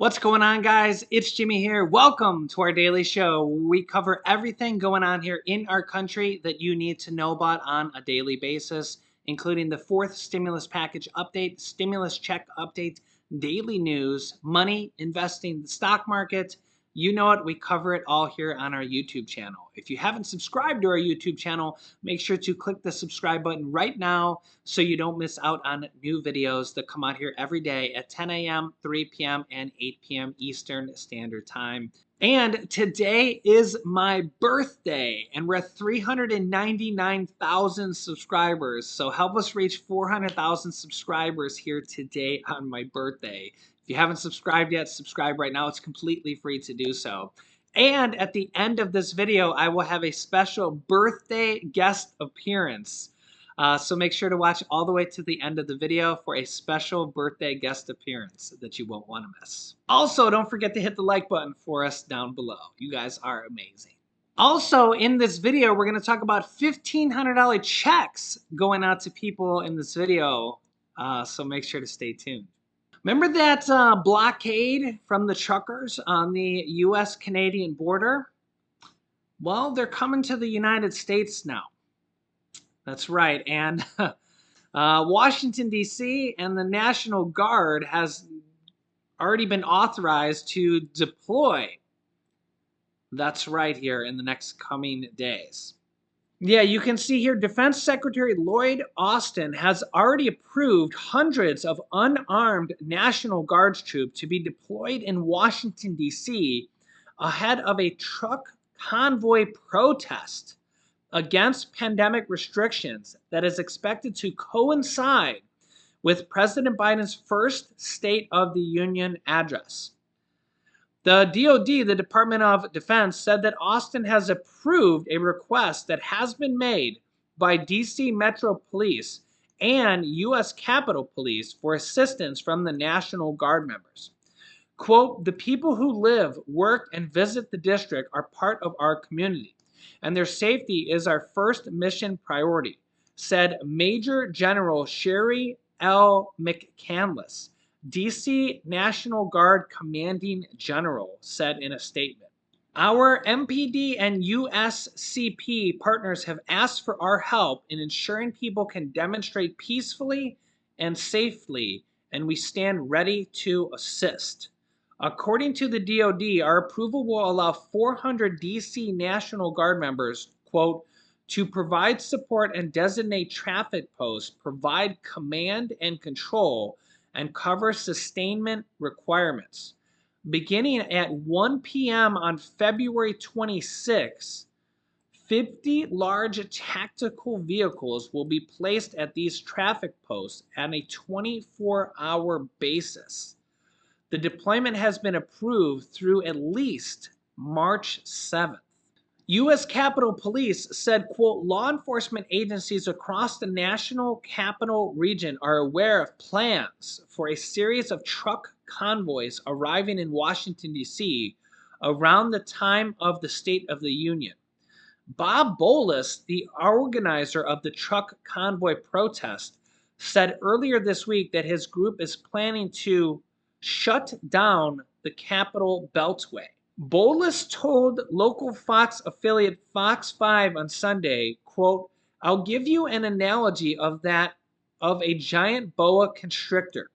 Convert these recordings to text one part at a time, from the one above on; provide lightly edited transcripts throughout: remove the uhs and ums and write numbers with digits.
What's going on, guys? It's Jimmy here. Welcome to our daily show. We cover everything going on here in our country that you need to know about on a daily basis, including the fourth stimulus package update, stimulus check update, daily news, money, investing, the stock market. You know it, we cover it all here on our YouTube channel. If you haven't subscribed to our YouTube channel, make sure to click the subscribe button right now so you don't miss out on new videos that come out here every day at 10 a.m., 3 p.m., and 8 p.m. Eastern Standard Time. And today is my birthday, and we're at 399,000 subscribers. So help us reach 400,000 subscribers here today on my birthday. If you haven't subscribed yet, subscribe right now. It's completely free to do so. And at the end of this video, I will have a special birthday guest appearance. So make sure to watch all the way to the end of the video for a special birthday guest appearance that you won't want to miss. Also, don't forget to hit the like button for us down below. You guys are amazing. Also, in this video, we're going to talk about $1,500 checks going out to people in this video. So make sure to stay tuned. Remember that blockade from the truckers on the U.S.-Canadian border? Well, they're coming to the United States now. That's right. And Washington, D.C. and the National Guard has already been authorized to deploy. That's right, here in the next coming days. Yeah, you can see here Defense Secretary Lloyd Austin has already approved hundreds of unarmed National Guards troops to be deployed in Washington, D.C. ahead of a truck convoy protest against pandemic restrictions that is expected to coincide with President Biden's first State of the Union address. The DoD, the Department of Defense, said that Austin has approved a request that has been made by DC Metro Police and U.S. Capitol Police for assistance from the National Guard members. Quote, "The people who live, work, and visit the district are part of our community, and their safety is our first mission priority," said Major General Sherry L. McCandless, D.C. National Guard Commanding General, said in a statement. "Our MPD and USCP partners have asked for our help in ensuring people can demonstrate peacefully and safely, and we stand ready to assist." According to the DoD, our approval will allow 400 D.C. National Guard members, quote, "to provide support and designate traffic posts, provide command and control, and cover sustainment requirements. Beginning at 1 p.m. on February 26, 50 large tactical vehicles will be placed at these traffic posts on a 24-hour basis. The deployment has been approved through at least March 7th. U.S. Capitol Police said, quote, "Law enforcement agencies across the National Capital Region are aware of plans for a series of truck convoys arriving in Washington, D.C. around the time of the State of the Union." Bob Bolus, the organizer of the truck convoy protest, said earlier this week that his group is planning to shut down the Capitol Beltway. Bolus told local Fox affiliate Fox 5 on Sunday, quote, "I'll give you an analogy of a giant boa constrictor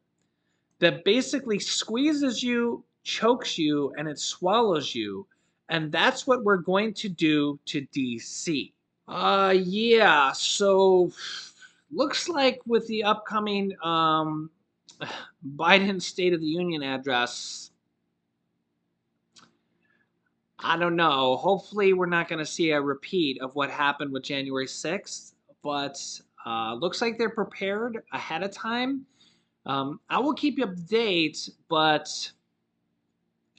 that basically squeezes you, chokes you, and it swallows you, and that's what we're going to do to DC." Yeah, so looks like with the upcoming Biden State of the Union address, I don't know. Hopefully, we're not going to see a repeat of what happened with January 6th, but looks like they're prepared ahead of time. I will keep you up to date, but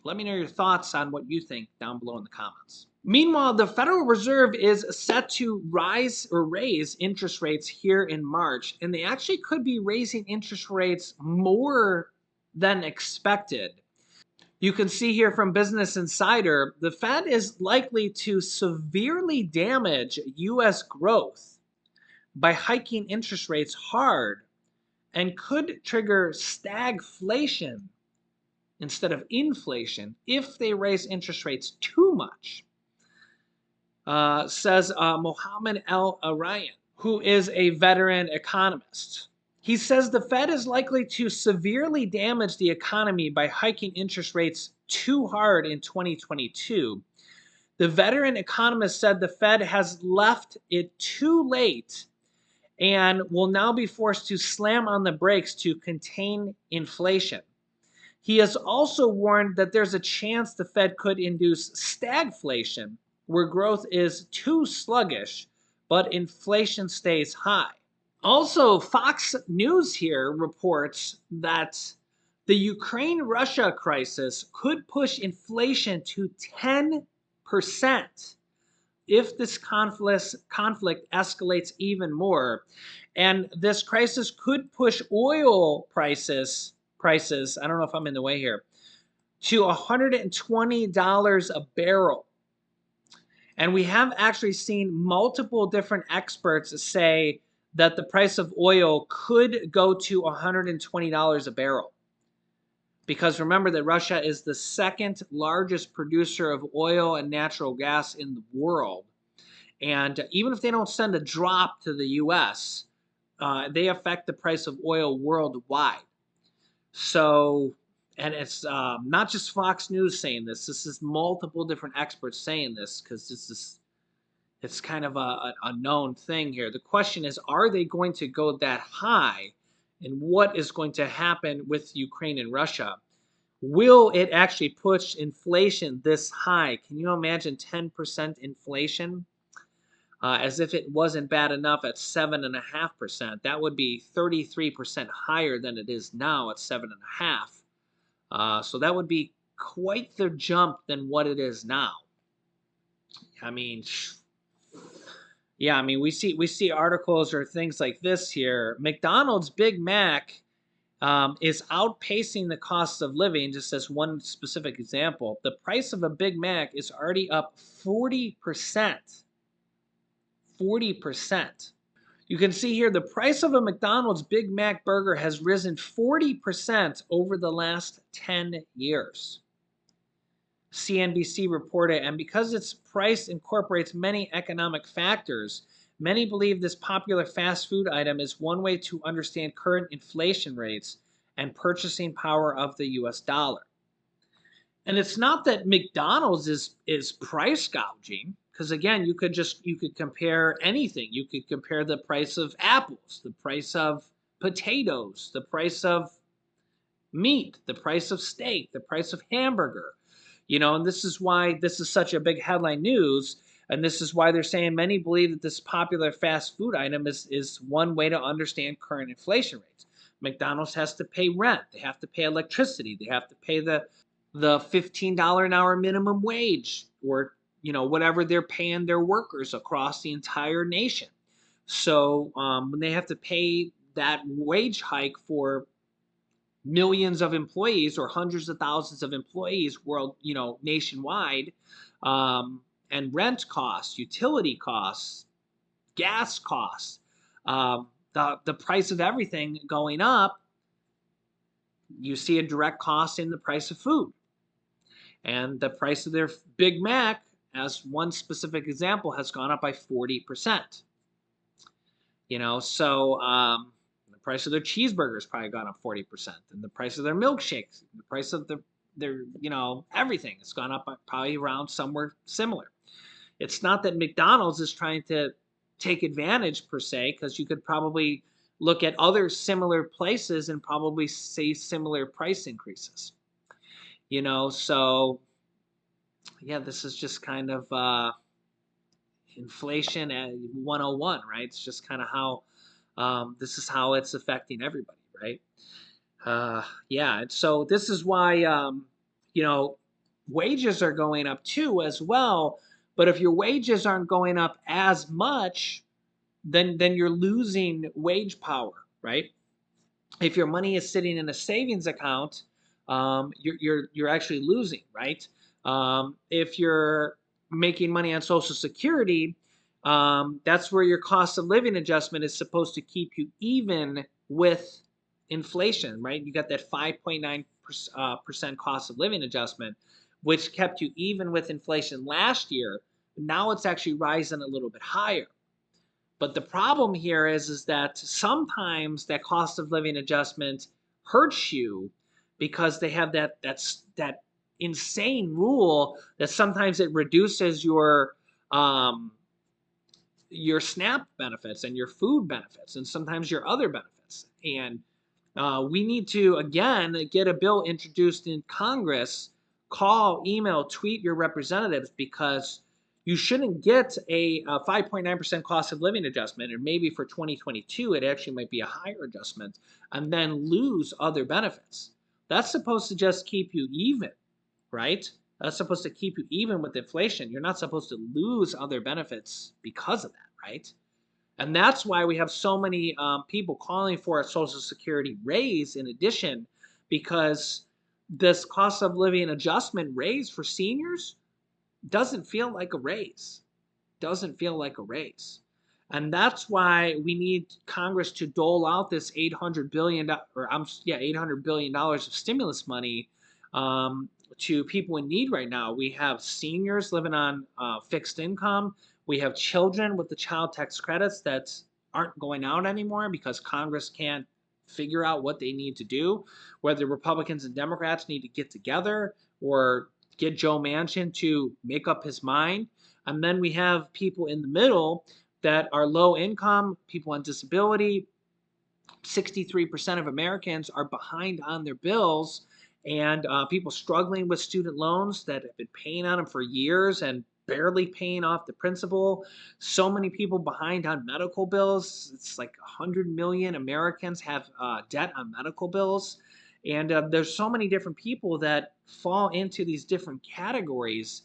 let me know your thoughts on what you think down below in the comments. Meanwhile, the Federal Reserve is set to raise interest rates here in March, and they actually could be raising interest rates more than expected. You can see here from Business Insider, the Fed is likely to severely damage U.S. growth by hiking interest rates hard and could trigger stagflation instead of inflation if they raise interest rates too much, says Mohammed El Arayan, who is a veteran economist. He says the Fed is likely to severely damage the economy by hiking interest rates too hard in 2022. The veteran economist said the Fed has left it too late and will now be forced to slam on the brakes to contain inflation. He has also warned that there's a chance the Fed could induce stagflation, where growth is too sluggish, but inflation stays high. Also, Fox News here reports that the Ukraine-Russia crisis could push inflation to 10% if this conflict escalates even more. And this crisis could push oil prices, I don't know if I'm in the way here, to $120 a barrel. And we have actually seen multiple different experts say that the price of oil could go to $120 a barrel. Because remember that Russia is the second largest producer of oil and natural gas in the world. And even if they don't send a drop to the US, they affect the price of oil worldwide. So, and it's not just Fox News saying this. This is multiple different experts saying this because it's kind of a known thing here. The question is, are they going to go that high? And what is going to happen with Ukraine and Russia? Will it actually push inflation this high? Can you imagine 10% inflation? As if it wasn't bad enough at 7.5%. That would be 33% higher than it is now at 7.5%. So that would be quite the jump than what it is now. I mean, yeah, I mean we see articles or things like this here. McDonald's Big Mac is outpacing the cost of living. Just as one specific example, the price of a Big Mac is already up 40%. 40%. You can see here the price of a McDonald's Big Mac burger has risen 40% over the last 10 years. CNBC reported, and because its price incorporates many economic factors, many believe this popular fast food item is one way to understand current inflation rates and purchasing power of the US dollar. And it's not that McDonald's is price gouging. Because again, you could compare anything. You could compare the price of apples, the price of potatoes, the price of meat, the price of steak, the price of hamburger. And this is why this is such a big headline news. And this is why they're saying many believe that this popular fast food item is one way to understand current inflation rates. McDonald's has to pay rent. They have to pay electricity. They have to pay the $15 an hour minimum wage, or whatever they're paying their workers across the entire nation. So when they have to pay that wage hike for millions of employees or hundreds of thousands of employees nationwide, and rent costs, utility costs, gas costs, the price of everything going up, you see a direct cost in the price of food. And the price of their Big Mac, as one specific example, has gone up by 40%. So the price of their cheeseburgers probably gone up 40%, and the price of their milkshakes, the price of their everything has gone up probably around somewhere similar. It's not that McDonald's is trying to take advantage per se, because you could probably look at other similar places and probably see similar price increases. So yeah, this is just kind of inflation at 101, right? It's just kind of how this is how it's affecting everybody, right? Yeah, and so this is why wages are going up too as well. But if your wages aren't going up as much, then you're losing wage power, right? If your money is sitting in a savings account, you're actually losing, right? If you're making money on Social Security, that's where your cost of living adjustment is supposed to keep you even with inflation, right? You got that 5.9% percent cost of living adjustment, which kept you even with inflation last year. Now it's actually rising a little bit higher. But the problem here is that sometimes that cost of living adjustment hurts you because they have that insane rule that sometimes it reduces your SNAP benefits and your food benefits and sometimes your other benefits. And we need to, again, get a bill introduced in Congress. Call, email, tweet your representatives, because you shouldn't get a 5.9% cost of living adjustment, and maybe for 2022 it actually might be a higher adjustment, and then lose other benefits. That's supposed to just keep you even, right? That's supposed to keep you even with inflation. You're not supposed to lose other benefits because of that, right? And that's why we have so many people calling for a Social Security raise in addition, because this cost of living adjustment raise for seniors doesn't feel like a raise. Doesn't feel like a raise. And that's why we need Congress to dole out this $800 billion of stimulus money to people in need right now. We have seniors living on fixed income. We have children with the child tax credits that aren't going out anymore because Congress can't figure out what they need to do, whether Republicans and Democrats need to get together or get Joe Manchin to make up his mind. And then we have people in the middle that are low income, people on disability. 63% of Americans are behind on their bills, and people struggling with student loans that have been paying on them for years and barely paying off the principal. So many people behind on medical bills. It's like 100 million Americans have debt on medical bills. And there's so many different people that fall into these different categories.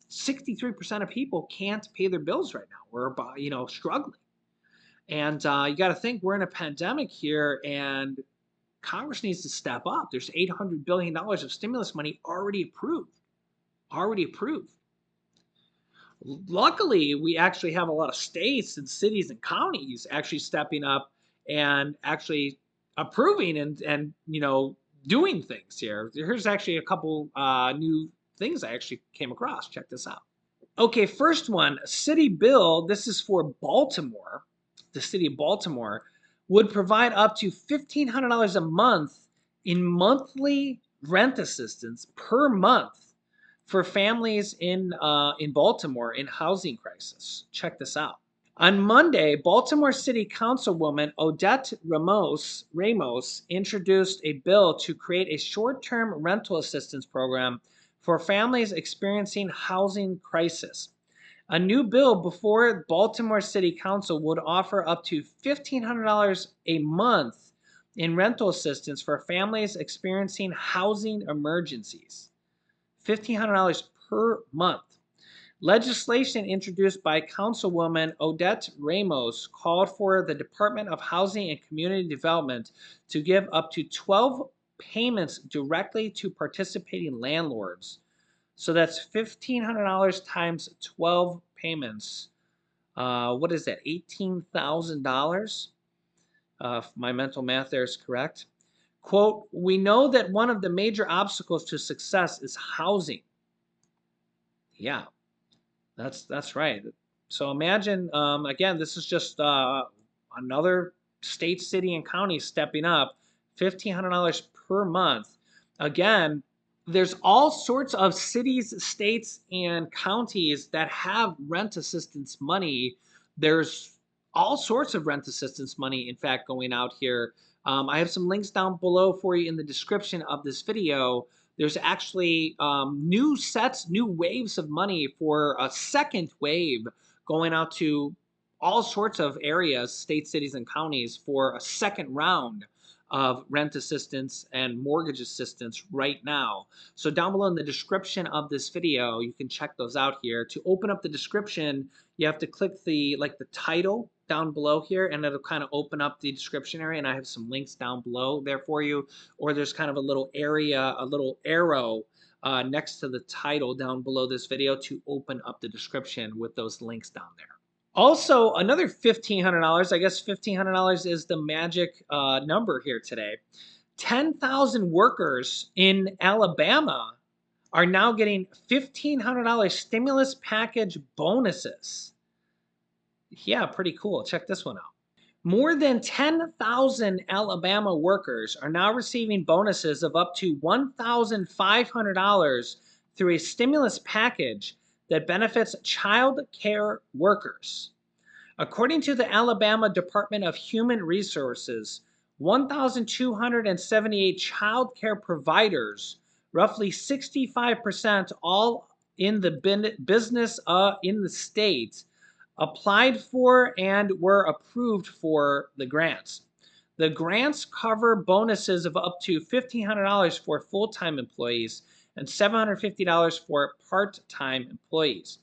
63% of people can't pay their bills right now. We're, struggling. And you got to think we're in a pandemic here, and Congress needs to step up. There's $800 billion of stimulus money already approved. Already approved. Luckily, we actually have a lot of states and cities and counties actually stepping up and actually approving and doing things here. Here's actually a couple new things I actually came across. Check this out. Okay, first one, city bill. This is for Baltimore. The city of Baltimore would provide up to $1,500 a month in monthly rent assistance per month for families in Baltimore in housing crisis. Check this out. On Monday, Baltimore City Councilwoman Odette Ramos introduced a bill to create a short-term rental assistance program for families experiencing housing crisis. A new bill before Baltimore City Council would offer up to $1,500 a month in rental assistance for families experiencing housing emergencies. $1,500 per month. Legislation introduced by Councilwoman Odette Ramos called for the Department of Housing and Community Development to give up to 12 payments directly to participating landlords. So that's $1,500 times 12 payments. What is that? $18,000? If my mental math there is correct. Quote, "We know that one of the major obstacles to success is housing." Yeah, that's right. So imagine, again, this is just another state, city, and county stepping up, $1,500 per month. Again, there's all sorts of cities, states, and counties that have rent assistance money. There's all sorts of rent assistance money, in fact, going out here. I have some links down below for you in the description of this video. There's actually new waves of money for a second wave going out to all sorts of areas, states, cities, and counties for a second round of rent assistance and mortgage assistance right now. So down below in the description of this video, you can check those out here. To open up the description, you have to click the title down below here, and it'll kind of open up the description area, and I have some links down below there for you. Or there's kind of a little area, a little arrow next to the title down below this video to open up the description with those links down there. Also, another $1,500, I guess $1,500 is the magic number here today. 10,000 workers in Alabama are now getting $1,500 stimulus package bonuses. Yeah, pretty cool. Check this one out. More than 10,000 Alabama workers are now receiving bonuses of up to $1,500 through a stimulus package that benefits child care workers. According to the Alabama Department of Human Resources, 1,278 child care providers, roughly 65% all in the business in the state, applied for and were approved for the grants. The grants cover bonuses of up to $1,500 for full-time employees and $750 for part-time employees.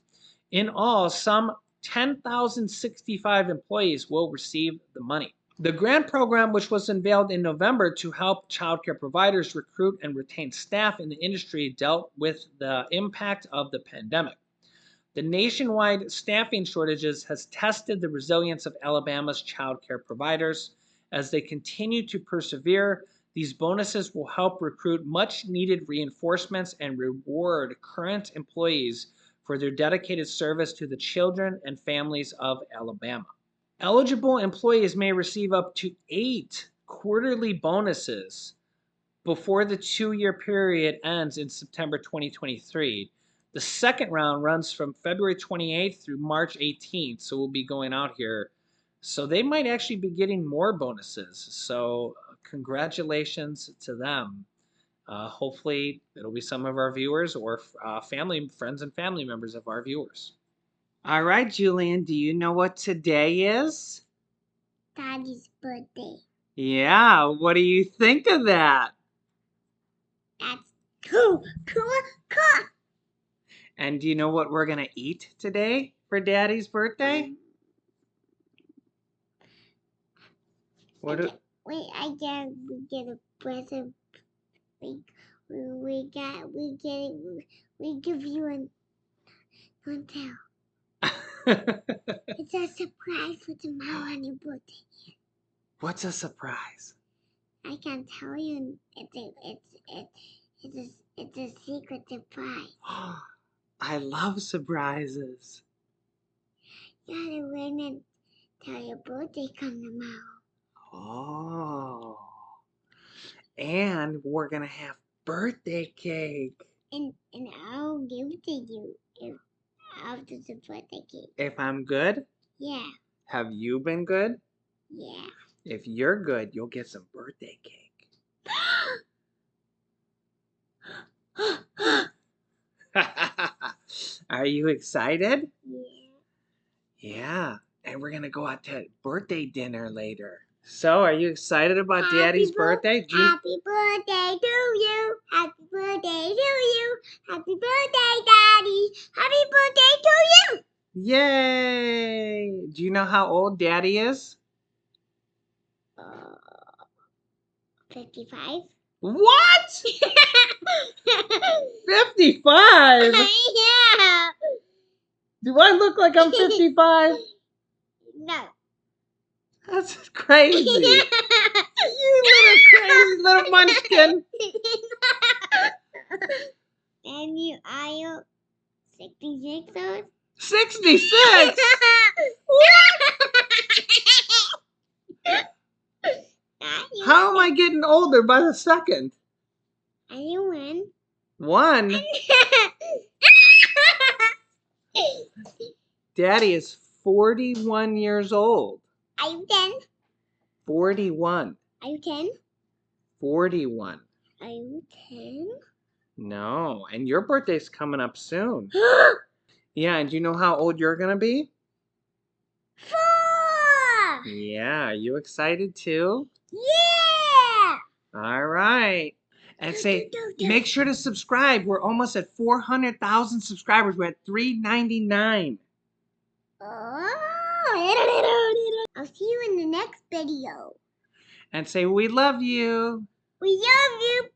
In all, some 10,065 employees will receive the money. The grant program, which was unveiled in November to help childcare providers recruit and retain staff in the industry, dealt with the impact of the pandemic. The nationwide staffing shortages has tested the resilience of Alabama's childcare providers. As they continue to persevere, these bonuses will help recruit much needed reinforcements and reward current employees for their dedicated service to the children and families of Alabama. Eligible employees may receive up to 8 quarterly bonuses before the 2-year period ends in September 2023. The second round runs from February 28th through March 18th, so we'll be going out here. So they might actually be getting more bonuses. So congratulations to them. Hopefully it'll be some of our viewers or friends and family members of our viewers. All right, Julian, do you know what today is? Daddy's birthday. Yeah, what do you think of that? That's cool. And do you know what we're going to eat today for Daddy's birthday? Wait, I guess we get a present. We give you a hotel. It's a surprise for tomorrow on your birthday. What's a surprise? I can't tell you. It's a secret surprise. I love surprises. You gotta wait until your birthday comes tomorrow. Oh. And we're gonna have birthday cake. And I'll give it to you after the birthday cake. If I'm good? Yeah. Have you been good? Yeah. If you're good, you'll get some birthday cake. Are you excited? Yeah. Yeah. And we're gonna go out to birthday dinner later. So, are you excited about Daddy's birthday? Happy birthday to you. Happy birthday to you. Happy birthday, Daddy. Happy birthday to you. Yay! Do you know how old Daddy is? 55. What? 55? Yeah. Do I look like I'm 55? No. That's crazy. You little crazy little munchkin. And you are 66 old? 66? How am I getting older by the second? Are you one? One? Daddy is 41 years old. Are you 10? 41. Are you 10? 41. Are you 10? No, and your birthday's coming up soon. Yeah, and do you know how old you're gonna be? 4! Yeah, are you excited too? Yeah! All right. And say, make sure to subscribe. We're almost at 400,000 subscribers. We're at 399. Oh. I'll see you in the next video. And say, we love you. We love you.